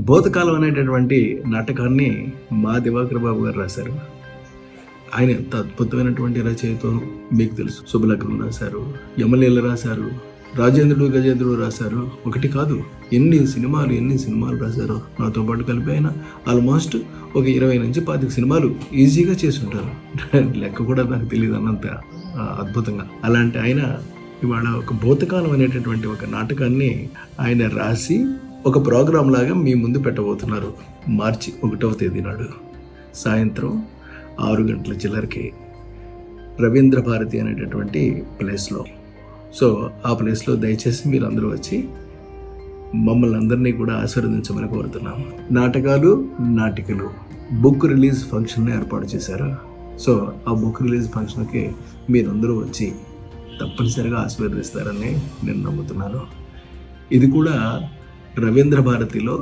భూతకాలం అనేటటువంటి నాటకాన్ని మా దివాకర్ బాబు గారు రాశారు. ఆయన ఎంత అద్భుతమైనటువంటి రచయితో మీకు తెలుసు. శుభలగ్నం రాశారు, యమలీల రాశారు, రాజేంద్రుడు గజేంద్రుడు రాశారు. ఒకటి కాదు, ఎన్ని సినిమాలు రాశారు. నాతో పాటు కలిపి ఆయన ఆల్మోస్ట్ ఒక 20 నుంచి 25 సినిమాలు ఈజీగా చేసి ఉంటారు. లెక్క కూడా నాకు తెలియదు అన్నంత అద్భుతంగా. అలాంటి ఆయన ఇవాళ ఒక భూతకాలం అనేటటువంటి ఒక నాటకాన్ని ఆయన రాసి ఒక ప్రోగ్రాం లాగా మీ ముందు పెట్టబోతున్నారు. మార్చి 1వ తేదీ నాడు సాయంత్రం 6 గంటల చిల్లరకి రవీంద్ర భారతి అనేటటువంటి ప్లేస్లో. సో ఆ ప్లేస్లో దయచేసి మీరు అందరూ వచ్చి మమ్మల్ని అందరినీ కూడా ఆశీర్వదించమని కోరుతున్నాము. నాటికలు బుక్ రిలీజ్ ఫంక్షన్ ఏర్పాటు చేశారు. సో ఆ బుక్ రిలీజ్ ఫంక్షన్కి మీరందరూ వచ్చి తప్పనిసరిగా ఆశీర్వదిస్తారని నేను నమ్ముతున్నాను. ఇది కూడా రవీంద్ర భారతిలో